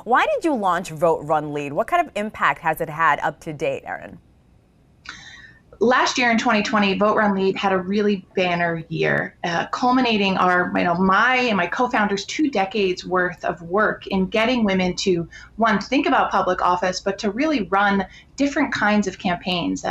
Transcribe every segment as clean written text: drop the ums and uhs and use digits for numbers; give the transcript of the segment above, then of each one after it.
Why did you launch Vote, Run, Lead? What kind of impact has it had up to date, Erin? Last year in 2020, Vote Run Lead had a really banner year, culminating our, my and my co-founders 2 decades worth of work in getting women to, one, think about public office, but to really run different kinds of campaigns.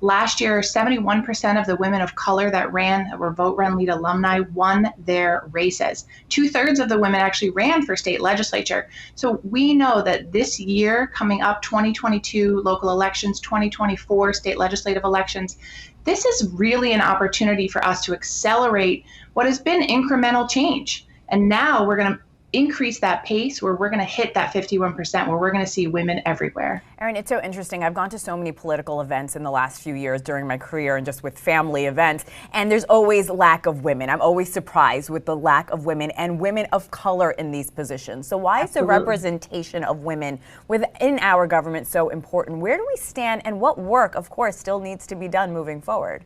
Last year, 71% of the women of color that ran, that were Vote Run Lead alumni, won their races. Two-thirds of the women actually ran for state legislature. So we know that this year, coming up, 2022 local elections, 2024 state legislative elections, this is really an opportunity for us to accelerate what has been incremental change. And now we're going to increase that pace where we're going to hit that 51%, where we're going to see women everywhere. Erin, it's so interesting. I've gone to so many political events in the last few years during my career and just with family events, and there's always lack of women. I'm always surprised with the lack of women and women of color in these positions. So why is the representation of women within our government so important? Where do we stand, and what work, of course, still needs to be done moving forward?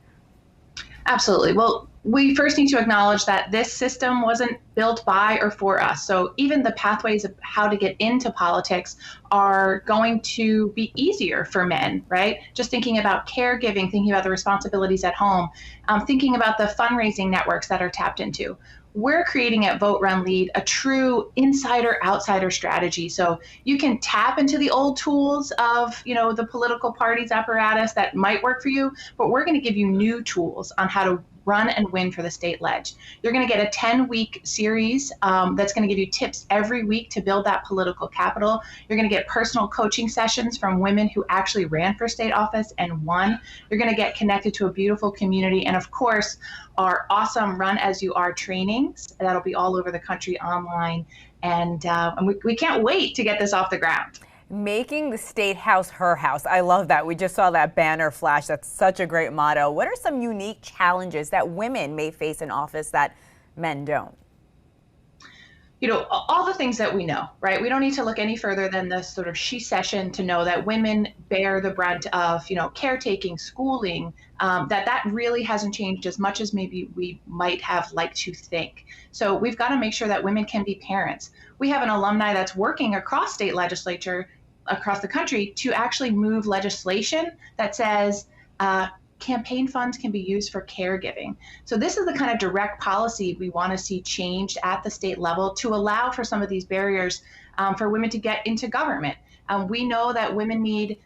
Absolutely. Well, we first need to acknowledge that this system wasn't built by or for us. So even the pathways of how to get into politics are going to be easier for men, right? Just thinking about caregiving, thinking about the responsibilities at home, thinking about the fundraising networks that are tapped into. We're creating at Vote Run Lead a true insider outsider strategy. So you can tap into the old tools of, the political parties apparatus that might work for you, but we're going to give you new tools on how to run and win for the state ledge. You're going to get a 10-week series that's going to give you tips every week to build that political capital. You're going to get personal coaching sessions from women who actually ran for state office and won. You're going to get connected to a beautiful community. And of course, our awesome Run As You Are trainings. That'll be all over the country online. And we can't wait to get this off the ground. Making the state house her house. I love that. We just saw that banner flash. That's such a great motto. What are some unique challenges that women may face in office that men don't? All the things that we know, right? We don't need to look any further than the sort of she session to know that women bear the brunt of, caretaking, schooling, that really hasn't changed as much as maybe we might have liked to think. So we've got to make sure that women can be parents. We have an alumni that's working across state legislature across the country to actually move legislation that says campaign funds can be used for caregiving. So this is the kind of direct policy we want to see changed at the state level to allow for some of these barriers for women to get into government. We know that women need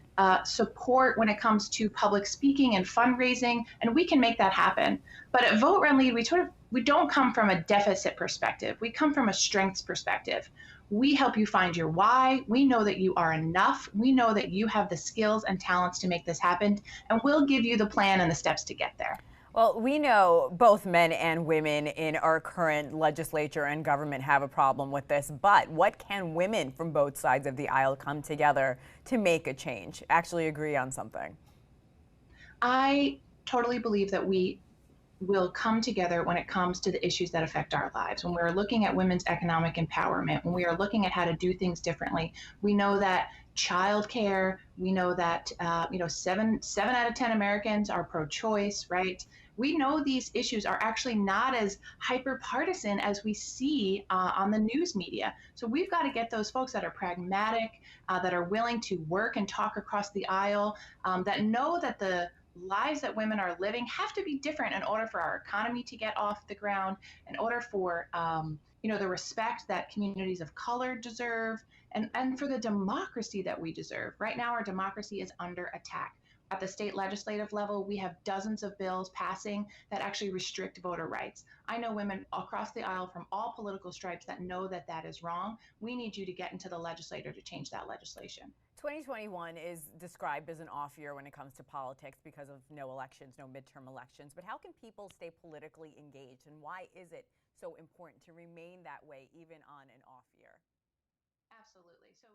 support when it comes to public speaking and fundraising, and we can make that happen. But at Vote Run Lead, we don't come from a deficit perspective. We come from a strengths perspective. We help you find your why. We know that you are enough. We know that you have the skills and talents to make this happen, and we'll give you the plan and the steps to get there. Well, we know both men and women in our current legislature and government have a problem with this, but what can women from both sides of the aisle come together to make a change, actually agree on something? I totally believe that we will come together when it comes to the issues that affect our lives. When we're looking at women's economic empowerment, when we are looking at how to do things differently, we know that childcare, we know that seven out of 10 Americans are pro-choice, right? We know these issues are actually not as hyper partisan as we see on the news media. So we've got to get those folks that are pragmatic, that are willing to work and talk across the aisle, that know that the lives that women are living have to be different in order for our economy to get off the ground, in order for the respect that communities of color deserve, and for the democracy that we deserve. Right now, our democracy is under attack. At the state legislative level, we have dozens of bills passing that actually restrict voter rights. I know women across the aisle from all political stripes that know that that is wrong. We need you to get into the legislature to change that legislation. 2021 is described as an off year when it comes to politics because of no elections, no midterm elections. But how can people stay politically engaged, and why is it so important to remain that way even on an off year? Absolutely. So